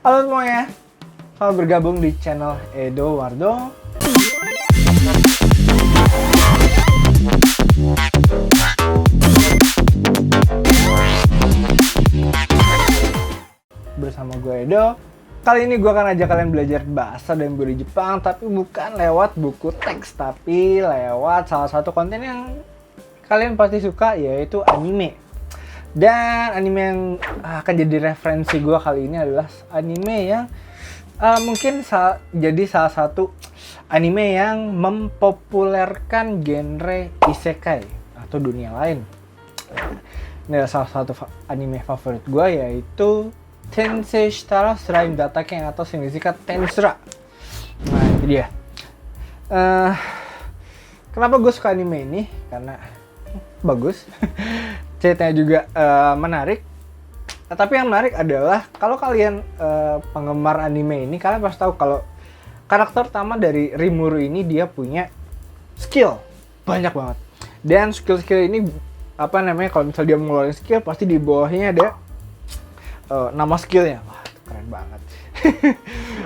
Halo semuanya, selamat bergabung di channel Edo Wardo. Bersama gue Edo. Kali ini gue akan ajak kalian belajar bahasa dan budaya Jepang, tapi bukan lewat buku teks, tapi lewat salah satu konten yang kalian pasti suka, yaitu anime. Dan anime yang akan jadi referensi gue kali ini adalah anime yang mungkin jadi salah satu anime yang mempopulerkan genre isekai atau dunia lain. Ini adalah salah satu anime favorit gue, yaitu Tensei Shitara Slime Dataken atau singkat Tensura. Nah, itu dia. Kenapa gue suka anime ini? Karena bagus. Ceritanya juga menarik. Tapi yang menarik adalah kalau kalian penggemar anime ini, kalian pasti tahu kalau karakter utama dari Rimuru ini dia punya skill banyak banget. Dan skill-skill ini kalau misalnya dia mengeluarkan skill, pasti di bawahnya ada nama skillnya. Wah, itu keren banget.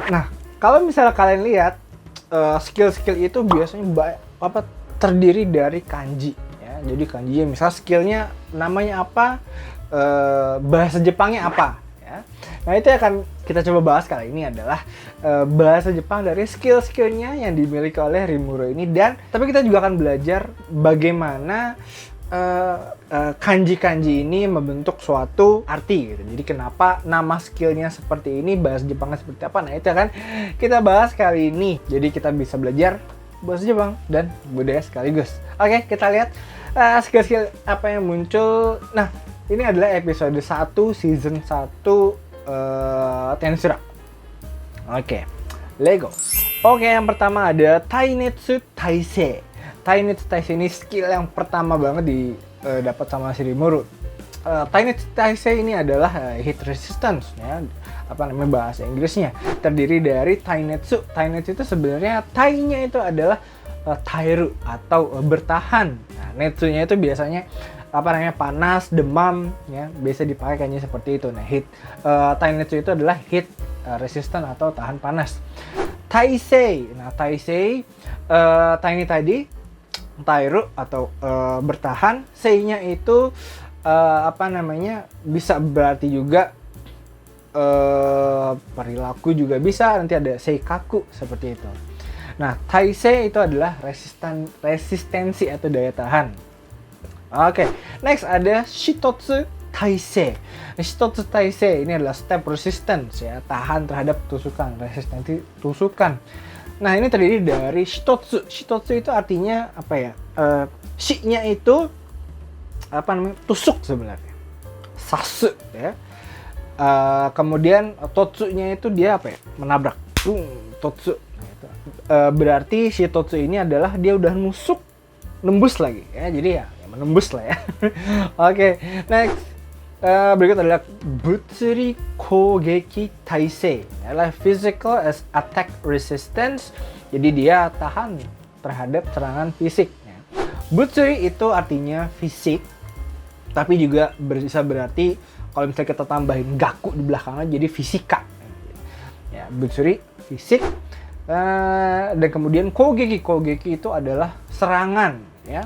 Nah, kalau misalnya kalian lihat skill-skill itu biasanya terdiri dari kanji. Jadi kanji, misal skillnya namanya apa, bahasa Jepangnya apa, ya. Nah, itu akan kita coba bahas kali ini adalah bahasa Jepang dari skill-skillnya yang dimiliki oleh Rimuru ini. Tapi kita juga akan belajar bagaimana kanji-kanji ini membentuk suatu arti gitu. Jadi kenapa nama skillnya seperti ini, bahasa Jepangnya seperti apa. Nah, itu akan kita bahas kali ini. Jadi kita bisa belajar bahasa Jepang dan budaya sekaligus. Oke, kita lihat skill-skill apa yang muncul. Nah, ini adalah episode 1 season 1 Tensura. Oke, Lego. Oke, yang pertama ada Tainetsu Taisei. Tainetsu Taisei ini skill yang pertama banget dapat sama si Rimuru. Tainetsu Taisei ini adalah hit resistance, ya. Bahasa Inggrisnya terdiri dari Tainetsu. Tainetsu itu sebenarnya tai-nya itu adalah tairu atau bertahan. Nah, netsunya itu biasanya panas, demam, ya, biasa dipakai kayaknya seperti itu. Nah, tainetsu itu adalah hit resistant atau tahan panas. Taisei. Nah, taisei tai tadi tairu atau bertahan. Sei-nya itu bisa berarti juga perilaku juga bisa, nanti ada seikaku seperti itu. Nah, taisei itu adalah resistensi atau daya tahan. Oke, next ada shitotsu taisei. Shitotsu taisei ini adalah step resistance, ya, tahan terhadap tusukan, resistensi tusukan. Nah, ini terdiri dari shitotsu. Shitotsu itu artinya shi-nya itu tusuk sebenarnya. Sasu, ya. Kemudian totsu-nya itu dia menabrak. Totsu. Nah, itu. Berarti shitotsu ini adalah dia udah nembus lagi, ya. Jadi ya menembus lah, ya. Oke, next. Berikut adalah Butsuri Kogeki Taisei. Adalah physical as attack resistance. Jadi dia tahan terhadap serangan fisik, ya. Butsuri itu artinya fisik, tapi juga bisa berarti kalau misalnya kita tambahin gaku di belakangnya jadi fisika. Ya, Butsuri fisik. Dan kemudian Kogeki itu adalah serangan, ya.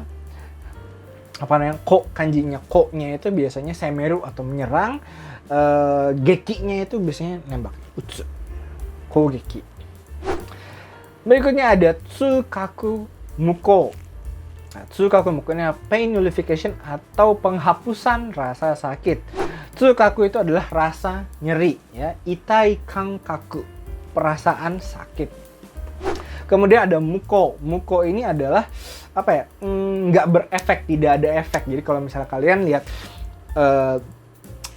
Kanjinya ko-nya itu biasanya semeru atau menyerang, geki-nya itu biasanya nembak. Utsu. Kogeki. Berikutnya ada tsukaku muko. Nah, tsukaku muko ini pain nullification atau penghapusan rasa sakit. Tsukaku itu adalah rasa nyeri, ya. Itai kankaku, perasaan sakit. Kemudian ada muko. Muko ini adalah nggak berefek, tidak ada efek. Jadi kalau misalnya kalian lihat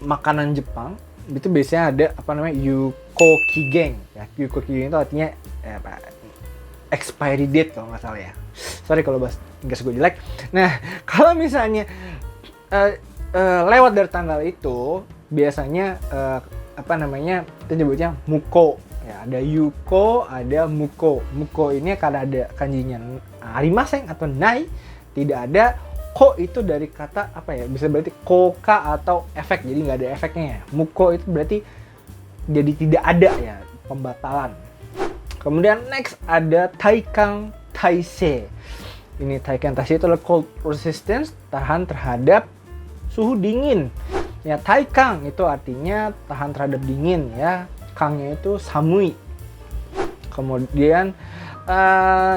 makanan Jepang itu biasanya ada yukokigen, ya. Yukokigen itu artinya expiry date kalau nggak salah, ya. Sorry kalau bahasa Inggris gue jelek. Nah, kalau misalnya lewat dari tanggal itu biasanya kita nyebutnya muko. Ya, ada yuko, ada muko. Muko ini karena ada kanjinya arimasen atau nai, tidak ada. Ko itu dari kata bisa berarti koka atau efek, jadi nggak ada efeknya, ya. Muko itu berarti jadi tidak ada ya, pembatalan. Kemudian next ada Taikang Taisei. Ini Taikang Taisei itu adalah cold resistance, tahan terhadap suhu dingin. Ya, Taikang itu artinya tahan terhadap dingin ya. Kangnya itu samui. Kemudian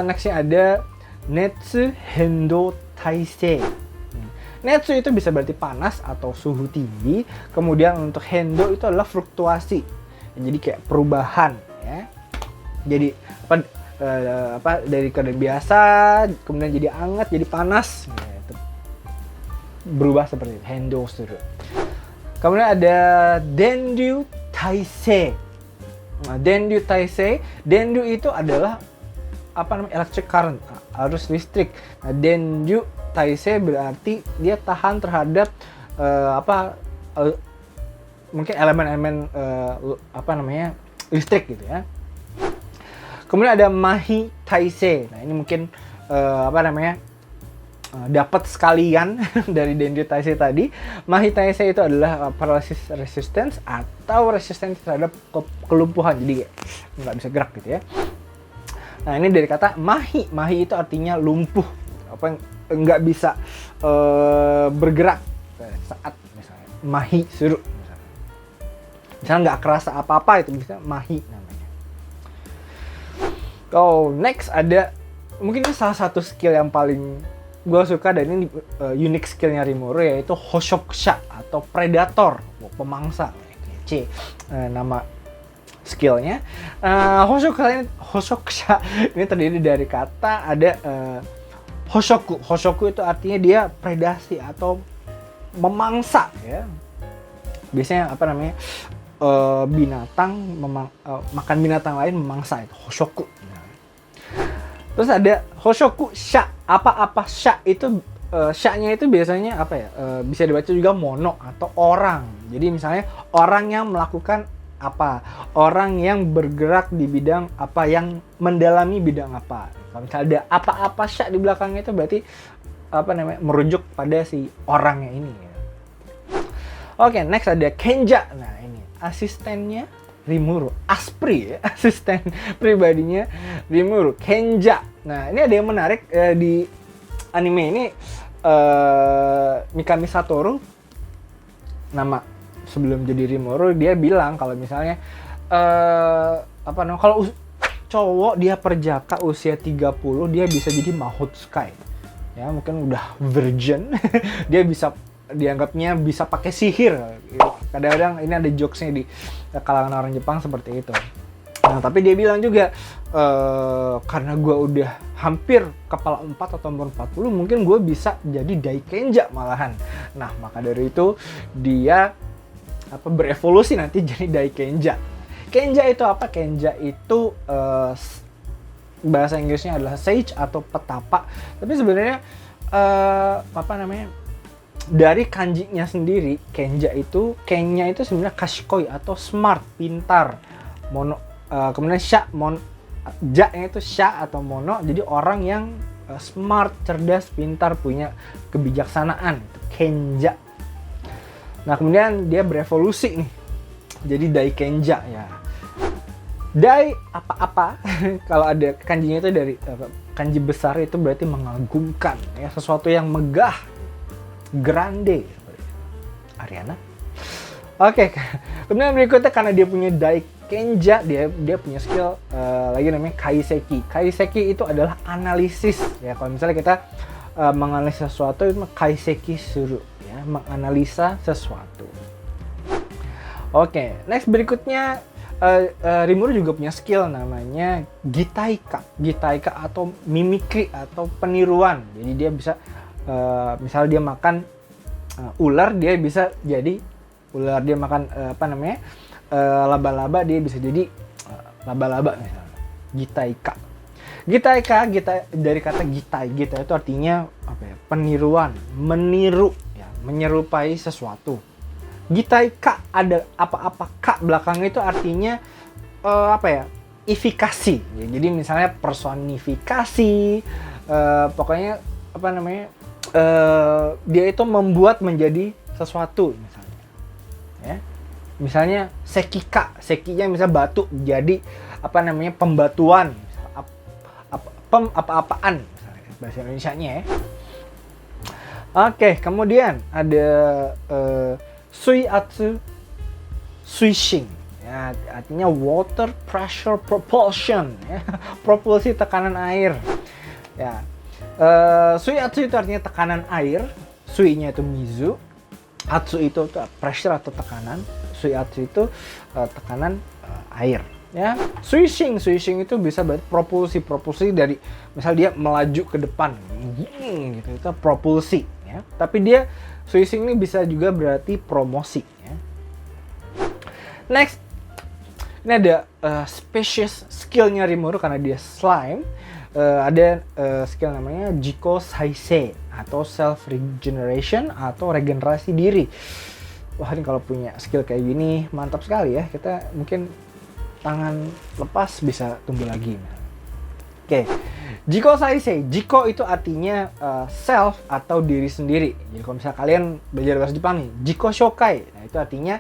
nextnya ada Netsu Hendo Taisei. Netsu itu bisa berarti panas atau suhu tinggi. Kemudian untuk Hendo itu adalah fluktuasi. Jadi kayak perubahan ya. Jadi dari keadaan biasa kemudian jadi hangat, jadi panas. Gitu. Berubah seperti itu. Hendo suru. Kemudian ada Dendyu Taisei. Nah, Dendyu Taisei, Dendyu itu adalah electric current, arus listrik. Nah, Dendyu Taisei berarti dia tahan terhadap mungkin elemen-elemen listrik gitu ya. Kemudian ada Mahi Taisei. Nah, ini mungkin dapat sekalian dari Dendyu Taisei tadi. Mahi Taisei itu adalah paralysis resistance atau resistance terhadap kelumpuhan. Jadi nggak bisa gerak gitu ya. Nah, ini dari kata Mahi. Mahi itu artinya lumpuh. Nggak bisa bergerak saat misalnya Mahi suru. Misalnya nggak kerasa apa-apa, itu bisa Mahi namanya. Next ada mungkin ini salah satu skill yang paling gue suka dan ini unique skillnya Rimuru, yaitu Hoshokusha atau Predator, pemangsa. Nama skillnya. Hoshokusha ini terdiri dari kata ada Hoshoku. Hoshoku itu artinya dia predasi atau memangsa ya. Biasanya binatang makan binatang lain, memangsa, itu Hoshoku. Terus ada Hoshoku Sha. Apa Sha itu Sha-nya itu biasanya bisa dibaca juga mono atau orang. Jadi misalnya orang yang melakukan apa, orang yang bergerak di bidang apa, yang mendalami bidang apa. Kalau misalnya ada apa Sha di belakangnya itu berarti merujuk pada si orangnya ini ya. Oke, next ada Kenja. Nah, ini asistennya Rimuru, Asprey ya, asisten pribadinya Rimuru, Kenja. Nah, ini ada yang menarik di anime ini, Mikami Satoru, nama sebelum jadi Rimuru, dia bilang kalau misalnya kalau cowok dia perjaka usia 30 dia bisa jadi Mahotsukai. Ya, mungkin udah virgin, dia bisa dianggapnya bisa pakai sihir. Kadang-kadang ini ada jokesnya di kalangan orang Jepang seperti itu. Nah, tapi dia bilang juga karena gue udah hampir kepala 4 atau umur 40, mungkin gue bisa jadi Daikenja malahan. Nah, maka dari itu dia berevolusi nanti jadi Daikenja. Kenja itu apa? Kenja itu bahasa Inggrisnya adalah sage atau petapa. Tapi sebenarnya dari kanjinya sendiri, Kenja itu, Kenya itu sebenarnya kashikoi atau smart, pintar. Kemudian ja-nya itu sha atau mono, jadi orang yang smart, cerdas, pintar, punya kebijaksanaan. Kenja. Nah, kemudian dia berevolusi nih, jadi Daikenja ya. Dai apa-apa, kalau ada kanjinya itu dari kanji besar itu berarti mengagumkan ya, sesuatu yang megah. Grande, Ariana. Oke. Kemudian berikutnya karena dia punya Daikenja, dia punya skill lagi namanya Kaiseki. Kaiseki itu adalah analisis ya. Kalau misalnya kita menganalisa sesuatu itu Kaiseki suru ya, menganalisa sesuatu. Oke, next berikutnya Rimuru juga punya skill namanya Gitaika. Gitaika atau mimikri atau peniruan. Jadi dia bisa misalnya dia makan ular, dia bisa jadi ular. Dia makan laba-laba, dia bisa jadi laba-laba misalnya. Gitaika. Gita dari kata gitai. Gita itu artinya peniruan, meniru ya, menyerupai sesuatu. Gitaika ada apa-apa kak belakangnya itu artinya ifikasi ya. Jadi misalnya personifikasi, pokoknya dia itu membuat menjadi sesuatu misalnya ya. Misalnya sekika, sekinya misal batu jadi apa namanya pembatuan, apa-apaan misalnya bahasa Indonesianya ya. Oke, kemudian ada suiatsu swishing. Ya, artinya water pressure propulsion ya. Propulsi tekanan air. Ya. Suiatsu itu artinya tekanan air, sui-nya itu mizu, atsu itu pressure atau tekanan, suiatsu itu tekanan air. Ya, swishing itu bisa berarti propulsi dari misal dia melaju ke depan, gitu itu propulsi. Ya. Tapi dia swishing ini bisa juga berarti promosi. Ya. Next, ini ada species skillnya Rimuru karena dia slime. Ada skill namanya Jiko Saisei atau self regeneration atau regenerasi diri. Wah, ini kalau punya skill kayak gini mantap sekali ya. Kita mungkin tangan lepas bisa tumbuh lagi. Oke. Jiko Saisei. Jiko itu artinya self atau diri sendiri. Jadi kalau misalnya kalian belajar bahasa Jepang nih, Jiko Shokai. Nah, itu artinya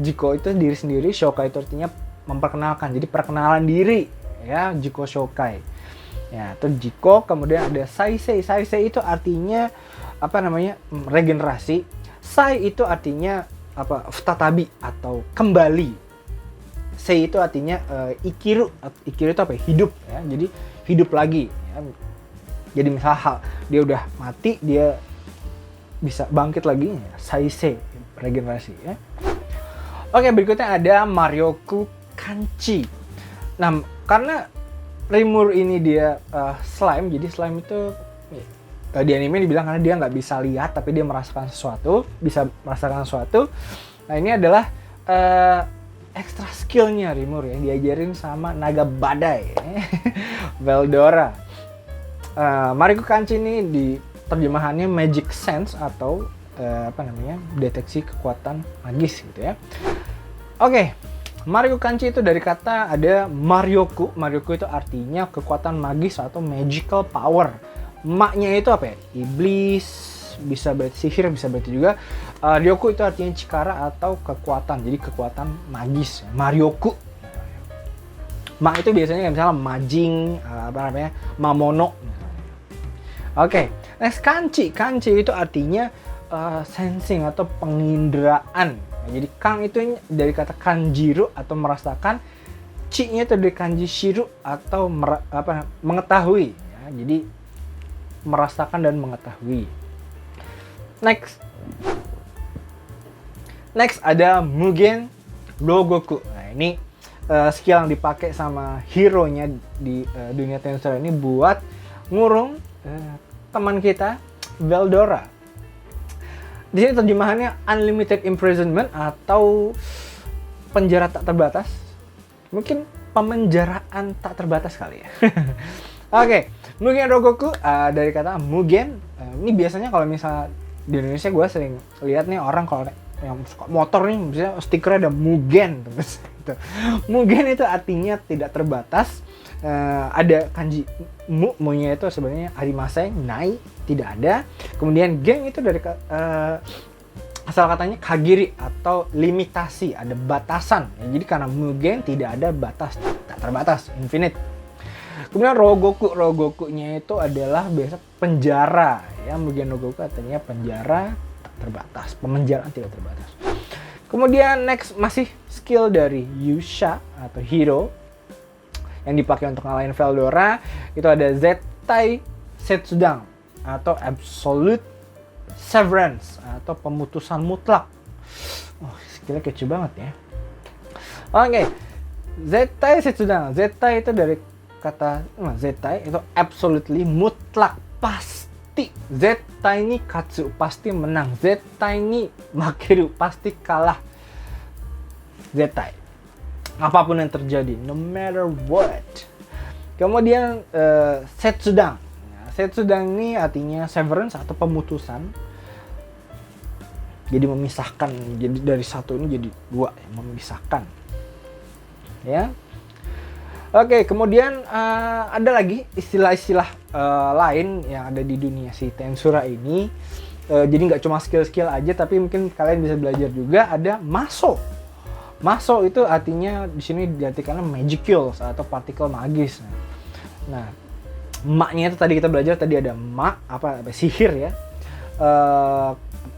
Jiko itu diri sendiri, Shokai itu artinya memperkenalkan. Jadi perkenalan diri ya, Jiko Shokai. Ya, itu Jiko, kemudian ada Saisei. Saisei itu artinya apa namanya? Regenerasi. Sai itu artinya apa? Futatabi atau kembali. Sei itu artinya ikiru. Ikiru itu apa? Hidup ya. Jadi hidup lagi ya. Jadi misal dia udah mati, dia bisa bangkit lagi ya. Saisei, regenerasi ya. Oke, berikutnya ada Maryoku Kanchi. Nah, karena Rimuru ini dia slime, jadi slime itu di anime dibilang karena dia nggak bisa lihat tapi dia merasakan sesuatu, bisa merasakan sesuatu. Nah, ini adalah extra skillnya Rimuru yang diajarin sama naga badai, Veldora. Maryoku Kanchi ini di terjemahannya magic sense atau apa namanya deteksi kekuatan magis gitu ya. Oke. Maryoku Kanchi itu dari kata ada Maryoku. Maryoku itu artinya kekuatan magis atau magical power. Maknya itu apa ya? Iblis, bisa berarti sihir, bisa berarti juga Ryoku itu artinya cikara atau kekuatan. Jadi kekuatan magis. Maryoku. Mak itu biasanya misalnya majing, apa namanya? Mamono. Oke. Next Kanchi. Kanchi itu artinya sensing atau penginderaan. Jadi kang itu dari kata kanjiru atau merasakan, ci-nya itu dari kanji shiru atau mengetahui ya. Jadi merasakan dan mengetahui. Next ada Mugen Rogoku. Nah, ini skill yang dipakai sama hero-nya di dunia Tensura ini buat ngurung teman kita Veldora. Di sini terjemahannya unlimited imprisonment atau penjara tak terbatas. Mungkin pemenjaraan tak terbatas kali ya. Oke, Mugen Rogoku dari kata Mugen. Ini biasanya kalau misalnya di Indonesia gue sering lihat nih orang kalau yang suka motor nih, misalnya stikernya ada Mugen terus gitu. Mugen itu artinya tidak terbatas. Ada kanji mu-nya itu sebenarnya arimaseng, nai, tidak ada. Kemudian gen itu dari asal katanya kagiri atau limitasi, ada batasan. Ya, jadi karena mugen tidak ada batas, tak terbatas, infinite. Kemudian rogoku-nya itu adalah biasa penjara. Ya, mugen rogoku artinya penjara tak terbatas, pemenjaraan tidak terbatas. Kemudian next masih skill dari Yusha atau hero yang dipakai untuk ngalahin Veldora, itu ada Zettai Setsudang atau Absolute Severance atau pemutusan mutlak. Oh, skillnya kece banget ya. Oke. Zettai Setsudang. Zettai itu dari kata Zettai itu absolutely mutlak, pasti. Zettai ni katsu, pasti menang. Zettai ni makeru, pasti kalah. Zettai. Apapun yang terjadi, no matter what. Kemudian Setsudang. Setsudang ini artinya severance atau pemutusan. Jadi memisahkan, jadi dari satu ini jadi dua, memisahkan. Ya. Oke, kemudian ada lagi istilah-istilah lain yang ada di dunia si Tensura ini. Jadi nggak cuma skill-skill aja, tapi mungkin kalian bisa belajar juga. Ada maso. Maso itu artinya di sini diartikan magicals atau partikel magis. Nah, maknya itu tadi kita belajar, tadi ada apa sihir ya.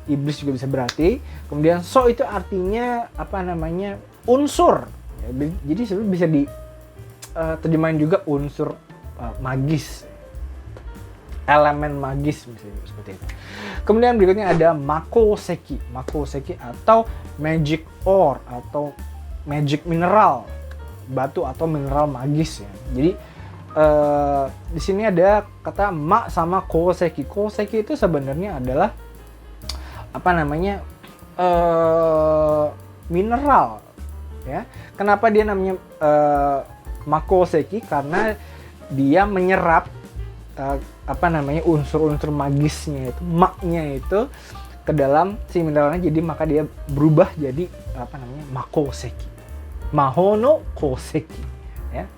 Iblis juga bisa berarti. Kemudian so itu artinya unsur. Ya, jadi sebenarnya bisa terjemahin juga unsur magis. Elemen magis misalnya seperti itu. Kemudian berikutnya ada makoseki. Makoseki atau magic ore atau magic mineral, batu atau mineral magis ya. Jadi di sini ada kata ma sama koseki. Koseki itu sebenarnya adalah mineral ya. Kenapa dia namanya makoseki? Karena dia menyerap unsur-unsur magisnya itu, maknya itu ke dalam si mineralnya, jadi maka dia berubah jadi makoseki. Mahono koseki ya.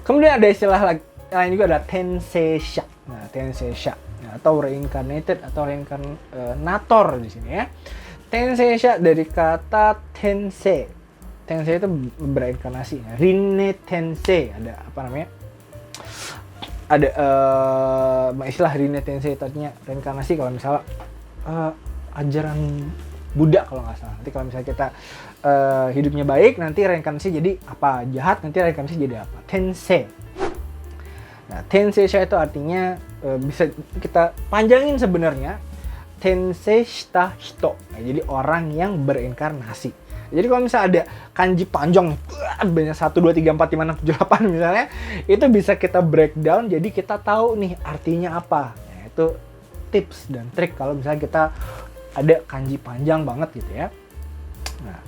Kemudian ada istilah lain juga, ada tenseisha. Nah, tenseisha atau reincarnated atau reinkarnator di sini ya. Tenseisha dari kata tensei. Tensei itu bereinkarnasi ya. Rinne tensei, ada istilah Rinne Tensei, artinya reinkarnasi kalau misalnya ajaran Buddha kalau nggak salah. Nanti kalau misalnya kita hidupnya baik, nanti reinkarnasi jadi apa, jahat nanti reinkarnasi jadi apa, Tensei. Nah, Tensei itu artinya bisa kita panjangin sebenarnya, Tensei shita hito. Nah, jadi orang yang bereinkarnasi. Jadi kalau misalnya ada kanji panjang banyak 1, 2, 3, 4, 5, 6, 7, 8 misalnya, itu bisa kita breakdown jadi kita tahu nih artinya apa. Nah, itu tips dan trik kalau misalnya kita ada kanji panjang banget gitu ya. Nah,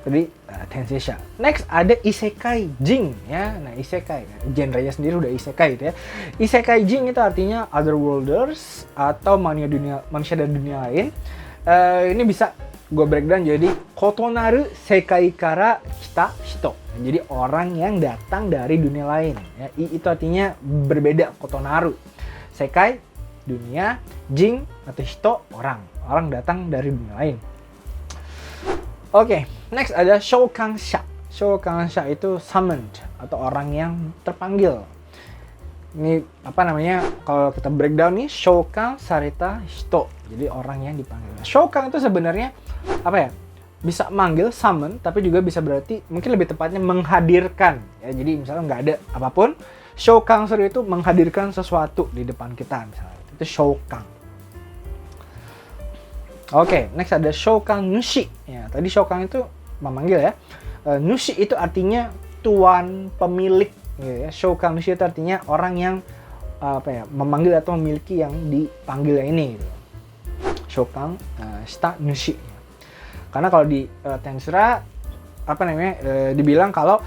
jadi Tenseisha. Next ada Isekai Jin ya. Nah, Isekai genrenya sendiri udah Isekai gitu ya. Isekai Jin itu artinya otherworlders atau manusia dari dunia lain. Ini bisa gue breakdown jadi kotonaru sekai kara kita hito. Jadi orang yang datang dari dunia lain ya. Itu artinya berbeda, kotonaru. Sekai dunia, jin atau hito orang datang dari dunia lain. Oke, next ada shoukansha. Shoukansha itu summoned atau orang yang terpanggil. Ini kalau kita breakdown nih, shoukan sarita hito. Jadi orang yang dipanggil. Shoukan itu sebenarnya bisa manggil, summon, tapi juga bisa berarti mungkin lebih tepatnya menghadirkan ya. Jadi misalnya nggak ada apapun, shoukansuru itu menghadirkan sesuatu di depan kita misalnya, itu shoukan. Oke, next ada shoukan nushi ya. Tadi shoukan itu memanggil ya. Nushi itu artinya tuan, pemilik gitu ya. Shoukan nushi itu artinya orang yang memanggil atau memiliki yang dipanggilnya ini gitu. Shoukan shita nushi. Karena kalau di Tensura dibilang kalau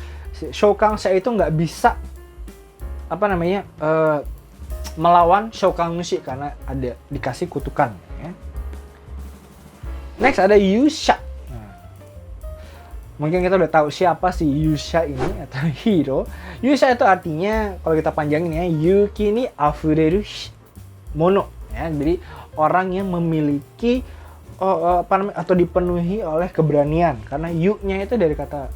shoukansha itu nggak bisa melawan shoukan nushi karena ada dikasih kutukan ya. Next ada Yusha. Nah, mungkin kita udah tahu siapa si Yusha ini atau hero. Yusha itu artinya kalau kita panjangin ya, yuki ni afureru mono ya. Jadi orang yang memiliki atau dipenuhi oleh keberanian, karena yu-nya itu dari kata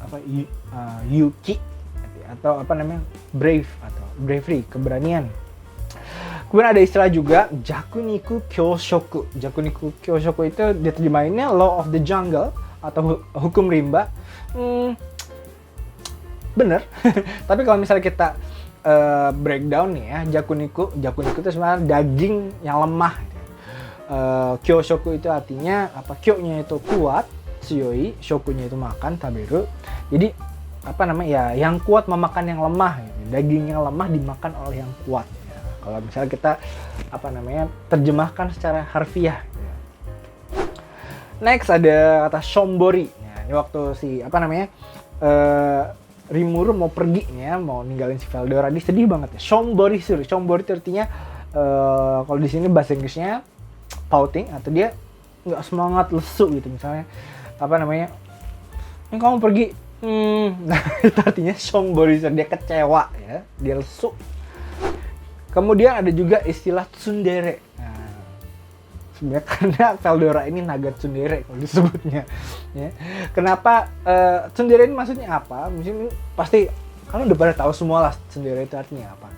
yuki atau brave atau bravery, keberanian. Kemudian ada istilah juga jakuniku kyoshoku. Jakuniku kyoshoku itu diterjemahinnya law of the jungle atau hukum rimba. Bener. Tapi kalau misalnya kita breakdown nih ya, jakuniku itu sebenarnya daging yang lemah. Kyoshoku itu artinya kyo-nya itu kuat, tsuyoi, shokunya itu makan, taberu. Jadi yang kuat memakan yang lemah gitu. Daging yang lemah dimakan oleh yang kuat ya. Kalau misalnya kita terjemahkan secara harfiah ya. Next ada kata shombori. Nah, ini waktu si Rimuru mau pergi ya, mau ninggalin si Veldora, dia sedih banget ya. Shombori itu artinya kalau di sini bahasa Inggrisnya pouting, atau dia nggak semangat, lesu gitu misalnya ini kamu pergi nah itu artinya shombori, dia kecewa ya, dia lesu. Kemudian ada juga istilah tsundere. Nah, Sebenarnya karena Veldora ini naga tsundere kalau disebutnya. Ya. Kenapa tsundere ini maksudnya apa? Mungkin pasti kalian udah pada tahu semua lah tsundere itu artinya apa.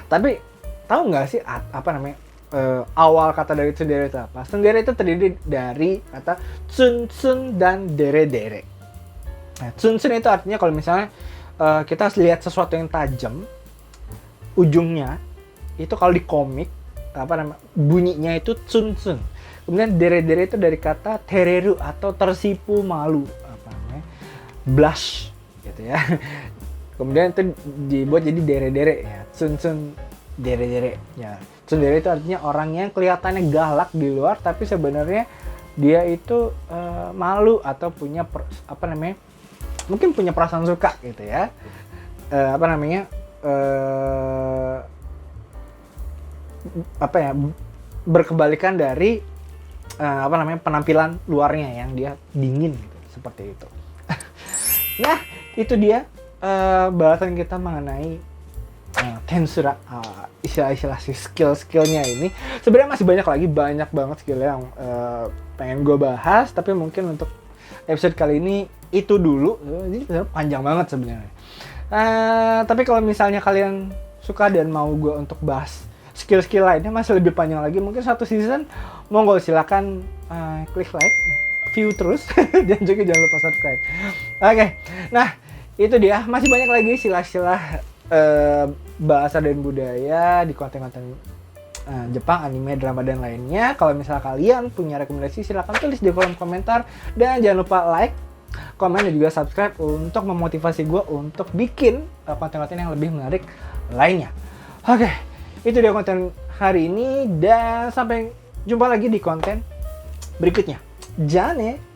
Tapi tahu nggak sih apa namanya awal kata dari tsundere itu apa? Tsundere itu terdiri dari kata tsun dan dere. Nah, tsun itu artinya kalau misalnya kita lihat sesuatu yang tajam, ujungnya itu kalau di komik bunyinya itu tsun. Kemudian dere itu dari kata tereru atau tersipu malu, blush gitu ya. Kemudian itu dibuat jadi dere ya, tsun dere ya. Tsundere itu artinya orang yang kelihatannya galak di luar tapi sebenarnya dia itu malu atau punya mungkin punya perasaan suka gitu ya. Berkebalikan dari penampilan luarnya yang dia dingin gitu, seperti itu. Nah, itu dia bahasan kita mengenai tensura, istilah-istilah skill-skillnya ini. Sebenarnya masih banyak banget skill yang pengen gue bahas, tapi mungkin untuk episode kali ini itu dulu. Jadi panjang banget sebenarnya. Tapi kalau misalnya kalian suka dan mau gue untuk bahas skill-skill lainnya masih lebih panjang lagi, mungkin satu season, monggo silakan klik like, view terus, dan juga jangan lupa subscribe. Oke, nah itu dia, masih banyak lagi sila-sila bahasa dan budaya di konten-konten Jepang, anime, drama, dan lainnya. Kalau misalnya kalian punya rekomendasi, silahkan tulis di kolom komentar, dan jangan lupa like, komen, dan juga subscribe untuk memotivasi gue untuk bikin konten-konten yang lebih menarik lainnya. Oke, itu dia konten hari ini, dan sampai jumpa lagi di konten berikutnya. Jane!